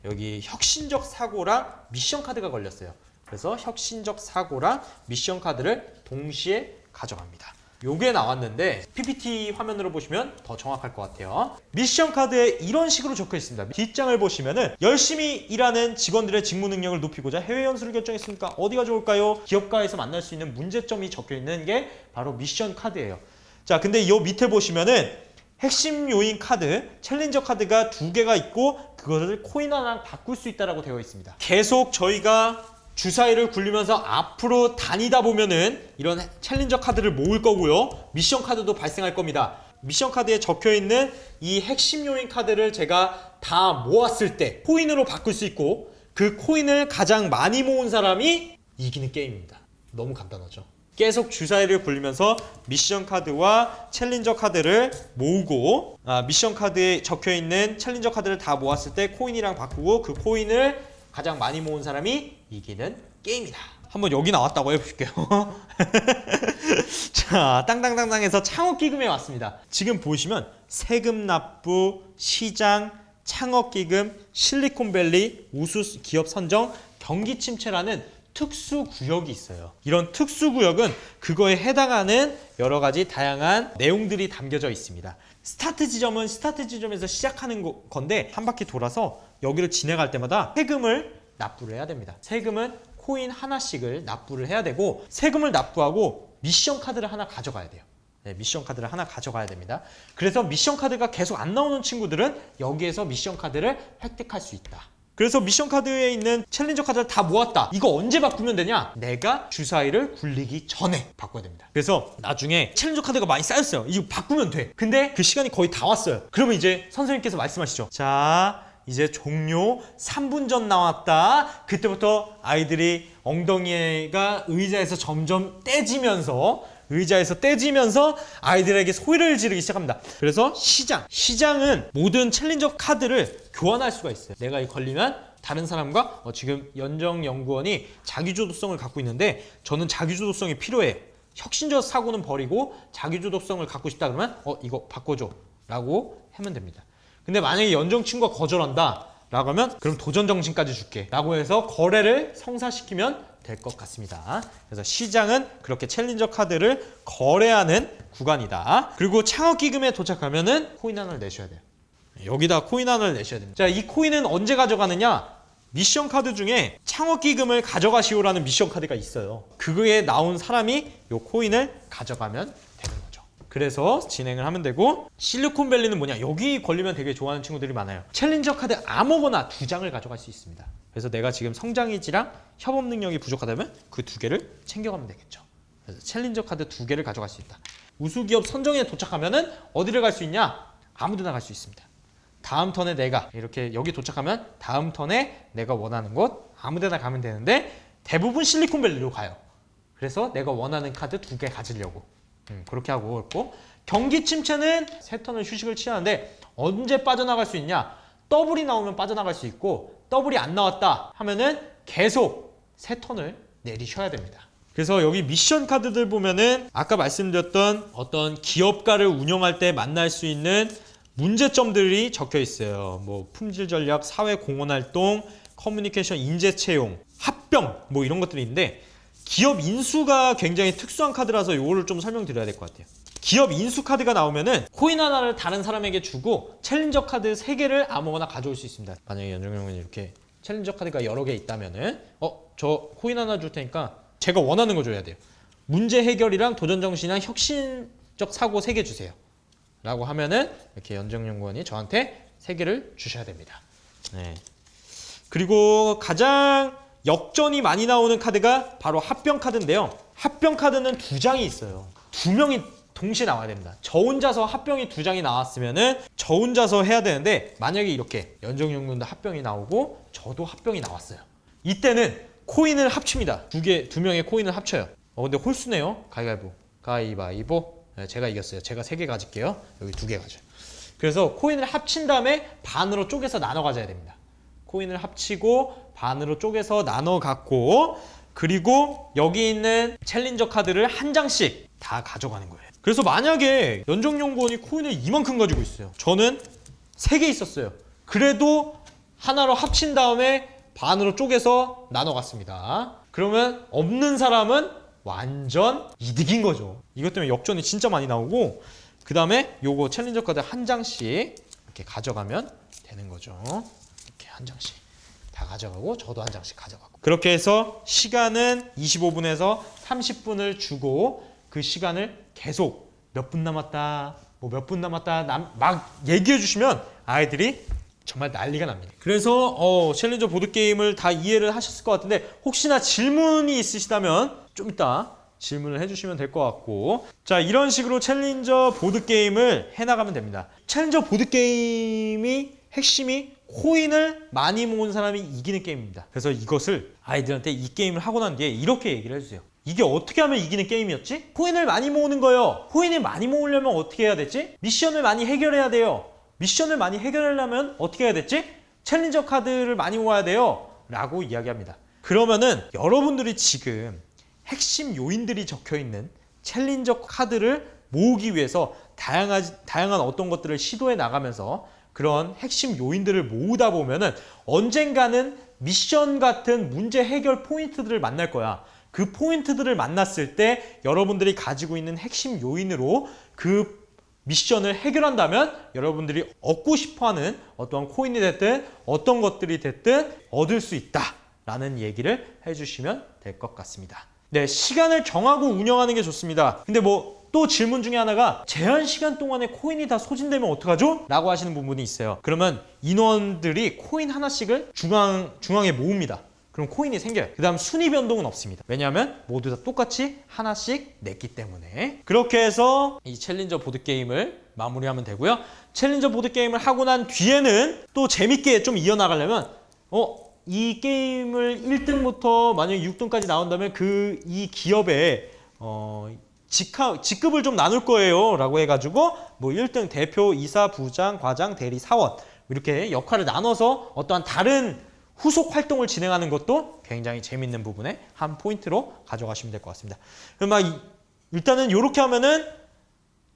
여기 혁신적 사고랑 미션 카드가 걸렸어요. 그래서 혁신적 사고랑 미션 카드를 동시에 가져갑니다. 요게 나왔는데 PPT 화면으로 보시면 더 정확할 것 같아요. 미션 카드에 이런 식으로 적혀 있습니다. 뒷장을 보시면은 열심히 일하는 직원들의 직무 능력을 높이고자 해외 연수를 결정했으니까 어디가 좋을까요? 기업가에서 만날 수 있는 문제점이 적혀 있는 게 바로 미션 카드예요. 자, 근데 요 밑에 보시면은 핵심 요인 카드, 챌린저 카드가 2개가 있고 그것을 코인 하나랑 바꿀 수 있다라고 되어 있습니다. 계속 저희가 주사위를 굴리면서 앞으로 다니다 보면은 이런 챌린저 카드를 모을 거고요. 미션 카드도 발생할 겁니다. 미션 카드에 적혀 있는 이 핵심 요인 카드를 제가 다 모았을 때 코인으로 바꿀 수 있고 그 코인을 가장 많이 모은 사람이 이기는 게임입니다. 너무 간단하죠. 계속 주사위를 굴리면서 미션 카드와 챌린저 카드를 모으고 미션 카드에 적혀 있는 챌린저 카드를 다 모았을 때 코인이랑 바꾸고 그 코인을 가장 많이 모은 사람이 이기는 게임이다. 한번 여기 나왔다고 해볼게요. 자, 땅땅땅땅해서 창업기금에 왔습니다. 지금 보시면 세금 납부, 시장, 창업기금, 실리콘밸리, 우수 기업 선정, 경기 침체라는 특수구역이 있어요. 이런 특수구역은 그거에 해당하는 여러 가지 다양한 내용들이 담겨져 있습니다. 스타트 지점은 스타트 지점에서 시작하는 건데 한 바퀴 돌아서 여기를 진행할 때마다 세금을 납부를 해야 됩니다. 세금은 코인 하나씩을 납부를 해야 되고 세금을 납부하고 미션 카드를 하나 가져가야 돼요. 네, 미션 카드를 하나 가져가야 됩니다. 그래서 미션 카드가 계속 안 나오는 친구들은 여기에서 미션 카드를 획득할 수 있다. 그래서 미션 카드에 있는 챌린저 카드를 다 모았다. 이거 언제 바꾸면 되냐? 내가 주사위를 굴리기 전에 바꿔야 됩니다. 그래서 나중에 챌린저 카드가 많이 쌓였어요. 이거 바꾸면 돼. 근데 그 시간이 거의 다 왔어요. 그러면 이제 선생님께서 말씀하시죠. 자, 이제 종료 3분 전 나왔다. 그때부터 아이들이 엉덩이가 의자에서 점점 떼지면서 아이들에게 소리를 지르기 시작합니다. 그래서 시장은 모든 챌린저 카드를 교환할 수가 있어요. 내가 걸리면 다른 사람과 지금 연정연구원이 자기주도성을 갖고 있는데 저는 자기주도성이 필요해. 혁신적 사고는 버리고 자기주도성을 갖고 싶다 그러면 이거 바꿔줘 라고 하면 됩니다. 근데 만약에 연정 친구가 거절한다 라고 하면 그럼 도전정신까지 줄게 라고 해서 거래를 성사시키면 될 것 같습니다. 그래서 시장은 그렇게 챌린저 카드를 거래하는 구간이다. 그리고 창업기금에 도착하면은 코인 하나를 내셔야 돼요. 여기다 코인 하나를 내셔야 됩니다. 자, 이 코인은 언제 가져가느냐? 미션 카드 중에 창업기금을 가져가시오라는 미션 카드가 있어요. 그거에 나온 사람이 이 코인을 가져가면 되는 거죠. 그래서 진행을 하면 되고 실리콘밸리는 뭐냐? 여기 걸리면 되게 좋아하는 친구들이 많아요. 챌린저 카드 아무거나 2장을 가져갈 수 있습니다. 그래서 내가 지금 성장의지랑 협업 능력이 부족하다면 그 2개를 챙겨가면 되겠죠. 그래서 챌린저 카드 2개를 가져갈 수 있다. 우수기업 선정에 도착하면은 어디를 갈 수 있냐? 아무데나 갈 수 있습니다. 다음 턴에 내가 이렇게 여기 도착하면 다음 턴에 내가 원하는 곳 아무데나 가면 되는데 대부분 실리콘밸리로 가요. 그래서 내가 원하는 카드 2개 가지려고 그렇게 하고 있고 경기 침체는 3턴을 휴식을 취하는데 언제 빠져나갈 수 있냐? 더블이 나오면 빠져나갈 수 있고 더블이 안 나왔다 하면은 계속 3턴을 내리셔야 됩니다. 그래서 여기 미션 카드들 보면은 아까 말씀드렸던 어떤 기업가를 운영할 때 만날 수 있는 문제점들이 적혀 있어요. 뭐 품질 전략, 사회 공헌 활동, 커뮤니케이션, 인재 채용, 합병 뭐 이런 것들이 있는데 기업 인수가 굉장히 특수한 카드라서 이거를 좀 설명드려야 될 것 같아요. 기업 인수 카드가 나오면은 코인 하나를 다른 사람에게 주고 챌린저 카드 3개를 아무거나 가져올 수 있습니다. 만약에 연정형은 이렇게 챌린저 카드가 여러 개 있다면은 저 코인 하나 줄 테니까 제가 원하는 거 줘야 돼요. 문제 해결이랑 도전 정신이랑 혁신적 사고 3개 주세요. 라고 하면은 이렇게 연정연구원이 저한테 3개를 주셔야 됩니다. 네. 그리고 가장 역전이 많이 나오는 카드가 바로 합병 카드인데요. 합병 카드는 2장이 있어요. 2명이 동시에 나와야 됩니다. 저 혼자서 합병이 2장이 나왔으면은 저 혼자서 해야 되는데 만약에 이렇게 연정연구원도 합병이 나오고 저도 합병이 나왔어요. 이때는 코인을 합칩니다. 2명의 코인을 합쳐요. 근데 홀수네요. 가위바위보. 네, 제가 이겼어요. 제가 3개 가질게요. 여기 2개 가져요. 그래서 코인을 합친 다음에 반으로 쪼개서 나눠 가져야 됩니다. 코인을 합치고 반으로 쪼개서 나눠 갖고 그리고 여기 있는 챌린저 카드를 한 장씩 다 가져가는 거예요. 그래서 만약에 연정연구원이 코인을 이만큼 가지고 있어요. 저는 3개 있었어요. 그래도 하나로 합친 다음에 반으로 쪼개서 나눠 갔습니다. 그러면 없는 사람은 완전 이득인 거죠. 이것 때문에 역전이 진짜 많이 나오고 그 다음에 요거 챌린저 카드 한 장씩 이렇게 가져가면 되는 거죠. 이렇게 한 장씩 다 가져가고 저도 한 장씩 가져가고 그렇게 해서 시간은 25분에서 30분을 주고 그 시간을 계속 몇 분 남았다 뭐 몇 분 남았다 막 얘기해 주시면 아이들이 정말 난리가 납니다. 그래서 챌린저 보드게임을 다 이해를 하셨을 것 같은데 혹시나 질문이 있으시다면 좀 이따 질문을 해주시면 될 것 같고 자 이런 식으로 챌린저 보드게임을 해나가면 됩니다. 챌린저 보드게임이 핵심이 코인을 많이 모은 사람이 이기는 게임입니다. 그래서 이것을 아이들한테 이 게임을 하고 난 뒤에 이렇게 얘기를 해주세요. 이게 어떻게 하면 이기는 게임이었지? 코인을 많이 모으는 거예요. 코인을 많이 모으려면 어떻게 해야 됐지? 미션을 많이 해결해야 돼요. 미션을 많이 해결하려면 어떻게 해야 됐지? 챌린저 카드를 많이 모아야 돼요. 라고 이야기합니다. 그러면은 여러분들이 지금 핵심 요인들이 적혀있는 챌린저 카드를 모으기 위해서 다양한 어떤 것들을 시도해 나가면서 그런 핵심 요인들을 모으다 보면은 언젠가는 미션 같은 문제 해결 포인트들을 만날 거야. 그 포인트들을 만났을 때 여러분들이 가지고 있는 핵심 요인으로 그 미션을 해결한다면 여러분들이 얻고 싶어하는 어떤 코인이 됐든 어떤 것들이 됐든 얻을 수 있다 라는 얘기를 해주시면 될 것 같습니다. 네, 시간을 정하고 운영하는 게 좋습니다. 근데 뭐 또 질문 중에 하나가 제한 시간 동안에 코인이 다 소진되면 어떡하죠? 라고 하시는 부분이 있어요. 그러면 인원들이 코인 하나씩을 중앙에 모읍니다. 그럼 코인이 생겨요. 그 다음 순위 변동은 없습니다. 왜냐하면 모두 다 똑같이 하나씩 냈기 때문에. 그렇게 해서 이 챌린저 보드게임을 마무리하면 되고요. 챌린저 보드게임을 하고 난 뒤에는 또 재밌게 좀 이어나가려면 이 게임을 1등부터 만약에 6등까지 나온다면 이 기업에 직급을 좀 나눌 거예요 라고 해가지고 뭐 1등 대표, 이사, 부장, 과장, 대리, 사원 이렇게 역할을 나눠서 어떠한 다른 후속 활동을 진행하는 것도 굉장히 재밌는 부분의 한 포인트로 가져가시면 될 것 같습니다. 그럼 일단은 이렇게 하면은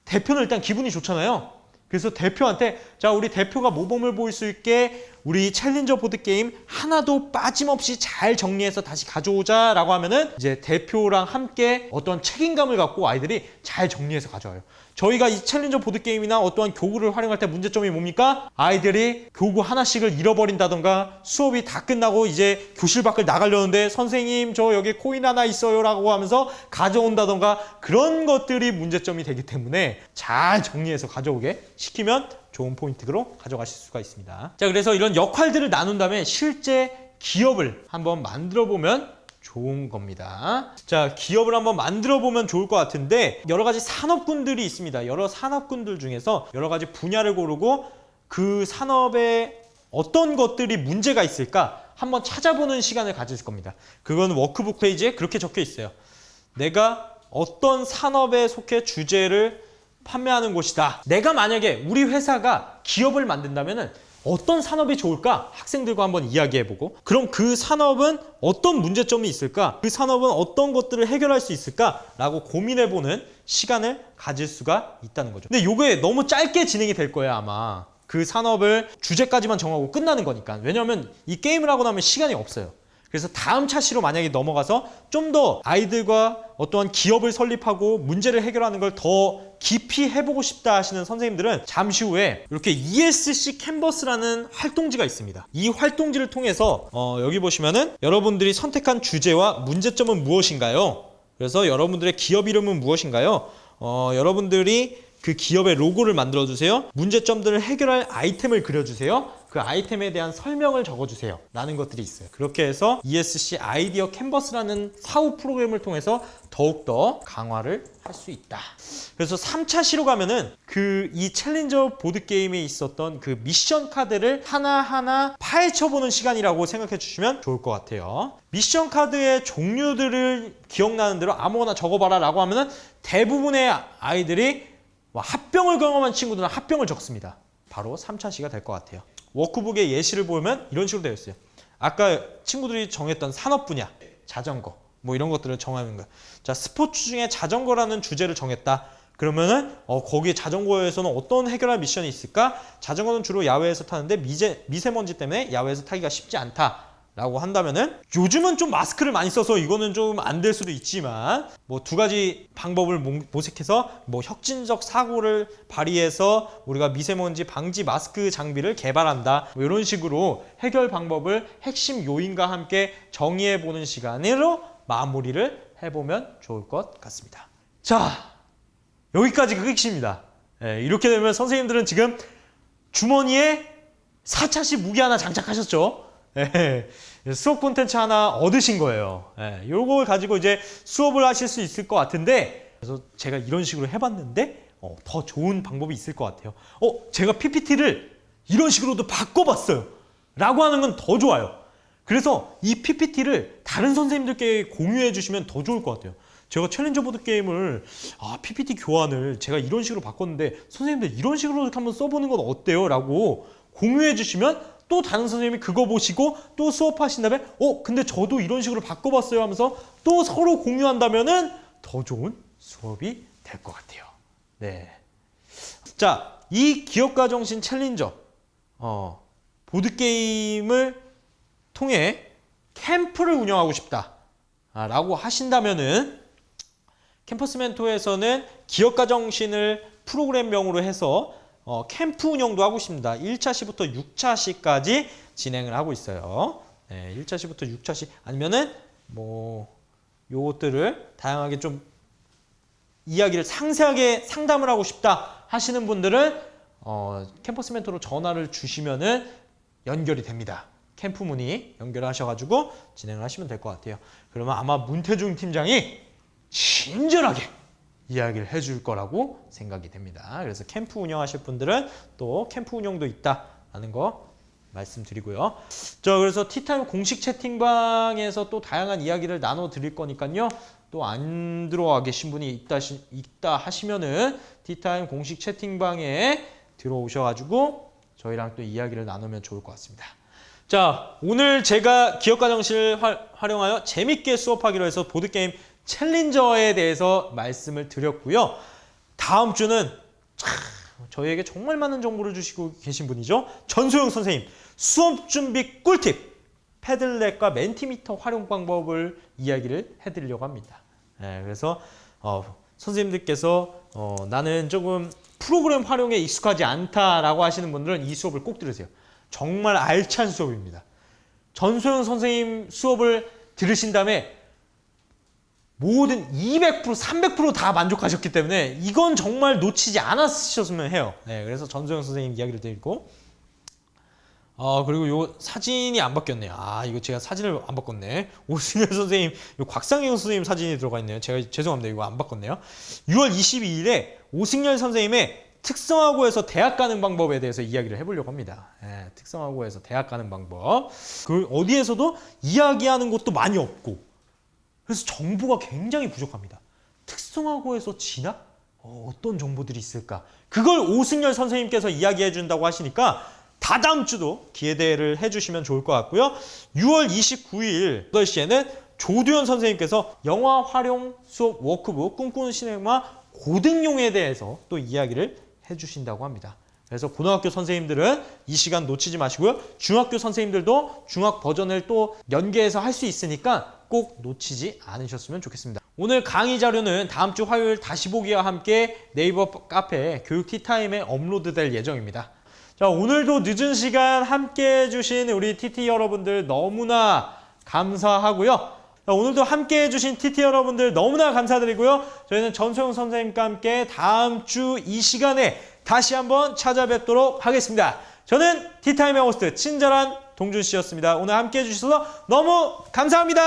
대표는 일단 기분이 좋잖아요. 그래서 대표한테 자, 우리 대표가 모범을 보일 수 있게 우리 챌린저 보드게임 하나도 빠짐없이 잘 정리해서 다시 가져오자 라고 하면은 이제 대표랑 함께 어떤 책임감을 갖고 아이들이 잘 정리해서 가져와요. 저희가 이 챌린저 보드게임이나 어떠한 교구를 활용할 때 문제점이 뭡니까? 아이들이 교구 하나씩을 잃어버린다던가 수업이 다 끝나고 이제 교실 밖을 나가려는데 선생님 저 여기 코인 하나 있어요 라고 하면서 가져온다던가 그런 것들이 문제점이 되기 때문에 잘 정리해서 가져오게 시키면 좋은 포인트로 가져가실 수가 있습니다. 자, 그래서 이런 역할들을 나눈 다음에 실제 기업을 한번 만들어 보면 좋은 겁니다. 자, 기업을 한번 만들어 보면 좋을 것 같은데 여러 가지 산업군들이 있습니다. 여러 산업군들 중에서 여러 가지 분야를 고르고 그 산업에 어떤 것들이 문제가 있을까 한번 찾아보는 시간을 가질 겁니다. 그건 워크북 페이지에 그렇게 적혀 있어요. 내가 어떤 산업에 속해 주제를 판매하는 곳이다. 내가 만약에 우리 회사가 기업을 만든다면은 어떤 산업이 좋을까? 학생들과 한번 이야기해보고 그럼 그 산업은 어떤 문제점이 있을까? 그 산업은 어떤 것들을 해결할 수 있을까? 라고 고민해보는 시간을 가질 수가 있다는 거죠. 근데 이게 너무 짧게 진행이 될 거예요, 아마. 그 산업을 주제까지만 정하고 끝나는 거니까. 왜냐하면 이 게임을 하고 나면 시간이 없어요. 그래서 다음 차시로 만약에 넘어가서 좀 더 아이들과 어떠한 기업을 설립하고 문제를 해결하는 걸 더 깊이 해보고 싶다 하시는 선생님들은 잠시 후에 이렇게 ESC 캔버스라는 활동지가 있습니다. 이 활동지를 통해서 여기 보시면은 여러분들이 선택한 주제와 문제점은 무엇인가요? 그래서 여러분들의 기업 이름은 무엇인가요? 여러분들이 그 기업의 로고를 만들어 주세요. 문제점들을 해결할 아이템을 그려주세요. 그 아이템에 대한 설명을 적어주세요. 라는 것들이 있어요. 그렇게 해서 ESC 아이디어 캔버스라는 사후 프로그램을 통해서 더욱더 강화를 할 수 있다. 그래서 3차 시로 가면은 이 챌린저 보드게임에 있었던 그 미션 카드를 하나하나 파헤쳐보는 시간이라고 생각해 주시면 좋을 것 같아요. 미션 카드의 종류들을 기억나는 대로 아무거나 적어봐라 라고 하면은 대부분의 아이들이 합병을 경험한 친구들은 합병을 적습니다. 바로 3차 시가 될 것 같아요. 워크북의 예시를 보면 이런 식으로 되어 있어요. 아까 친구들이 정했던 산업 분야, 자전거 뭐 이런 것들을 정하는 거예요. 자, 스포츠 중에 자전거라는 주제를 정했다. 그러면은 거기에 자전거에서는 어떤 해결할 미션이 있을까? 자전거는 주로 야외에서 타는데 미세먼지 때문에 야외에서 타기가 쉽지 않다. 라고 한다면은 요즘은 좀 마스크를 많이 써서 이거는 좀 안 될 수도 있지만 뭐 두 가지 방법을 모색해서 뭐 혁신적 사고를 발휘해서 우리가 미세먼지 방지 마스크 장비를 개발한다. 뭐 이런 식으로 해결 방법을 핵심 요인과 함께 정의해 보는 시간으로 마무리를 해보면 좋을 것 같습니다. 자, 여기까지 그 핵심입니다. 이렇게 되면 선생님들은 지금 주머니에 4차시 무기 하나 장착하셨죠? 수업 콘텐츠 하나 얻으신 거예요. 요걸 가지고 이제 수업을 하실 수 있을 것 같은데 그래서 제가 이런 식으로 해봤는데 더 좋은 방법이 있을 것 같아요. 제가 PPT를 이런 식으로도 바꿔봤어요. 라고 하는 건 더 좋아요. 그래서 이 PPT를 다른 선생님들께 공유해 주시면 더 좋을 것 같아요. 제가 챌린저 보드 게임을 PPT 교환을 제가 이런 식으로 바꿨는데 선생님들 이런 식으로 한번 써보는 건 어때요? 라고 공유해 주시면 또 다른 선생님이 그거 보시고 또 수업하신 다음에 근데 저도 이런 식으로 바꿔봤어요 하면서 또 서로 공유한다면은 더 좋은 수업이 될 것 같아요. 네. 자, 이 기업가 정신 챌린저 보드게임을 통해 캠프를 운영하고 싶다 라고 하신다면은 캠퍼스 멘토에서는 기업가 정신을 프로그램명으로 해서 캠프 운영도 하고 있습니다. 1차 시부터 6차 시까지 진행을 하고 있어요. 네, 1차시부터 6차시 아니면은 뭐 요것들을 다양하게 좀 이야기를 상세하게 상담을 하고 싶다 하시는 분들은 캠퍼스 멘토로 전화를 주시면은 연결이 됩니다. 캠프 문의 연결하셔가지고 진행을 하시면 될 것 같아요. 그러면 아마 문태중 팀장이 친절하게 이야기를 해줄 거라고 생각이 됩니다. 그래서 캠프 운영하실 분들은 또 캠프 운영도 있다라는 거 말씀드리고요. 자, 그래서 티타임 공식 채팅방에서 또 다양한 이야기를 나눠 드릴 거니까요. 또 안 들어와 계신 분이 있다 하시면은 티타임 공식 채팅방에 들어오셔가지고 저희랑 또 이야기를 나누면 좋을 것 같습니다. 자, 오늘 제가 기업가정실 활용하여 재밌게 수업하기로 해서 보드게임 챌린저에 대해서 말씀을 드렸고요. 다음 주는 저희에게 정말 많은 정보를 주시고 계신 분이죠. 전소영 선생님, 수업 준비 꿀팁! 패들렛과 멘티미터 활용 방법을 이야기를 해드리려고 합니다. 네, 그래서 선생님들께서 나는 조금 프로그램 활용에 익숙하지 않다라고 하시는 분들은 이 수업을 꼭 들으세요. 정말 알찬 수업입니다. 전소영 선생님 수업을 들으신 다음에 모든 200%, 300% 다 만족하셨기 때문에 이건 정말 놓치지 않으셨으면 해요. 네, 그래서 전소영 선생님 이야기를 드리고 그리고 요 사진이 안 바뀌었네요. 이거 제가 사진을 안 바꿨네. 오승열 선생님, 요 곽상영 선생님 사진이 들어가 있네요. 제가 죄송합니다. 이거 안 바꿨네요. 6월 22일에 오승열 선생님의 특성화고에서 대학 가는 방법에 대해서 이야기를 해보려고 합니다. 네, 특성화고에서 대학 가는 방법. 그 어디에서도 이야기하는 것도 많이 없고 그래서 정보가 굉장히 부족합니다. 특성화고에서 진학? 어떤 정보들이 있을까? 그걸 오승열 선생님께서 이야기해 준다고 하시니까 다다음 주도 기대를 해주시면 좋을 것 같고요. 6월 29일 8시에는 조두현 선생님께서 영화 활용 수업 워크북 꿈꾸는 시네마 고등용에 대해서 또 이야기를 해주신다고 합니다. 그래서 고등학교 선생님들은 이 시간 놓치지 마시고요. 중학교 선생님들도 중학 버전을 또 연계해서 할 수 있으니까 꼭 놓치지 않으셨으면 좋겠습니다. 오늘 강의 자료는 다음 주 화요일 다시 보기와 함께 네이버 카페 교육 티타임에 업로드될 예정입니다. 자, 오늘도 늦은 시간 함께 해주신 우리 TT 여러분들 너무나 감사하고요. 자, 오늘도 함께 해주신 TT 여러분들 너무나 감사드리고요. 저희는 전소영 선생님과 함께 다음 주 이 시간에 다시 한번 찾아뵙도록 하겠습니다. 저는 티타임의 호스트 친절한 동준 씨였습니다. 오늘 함께 해주셔서 너무 감사합니다.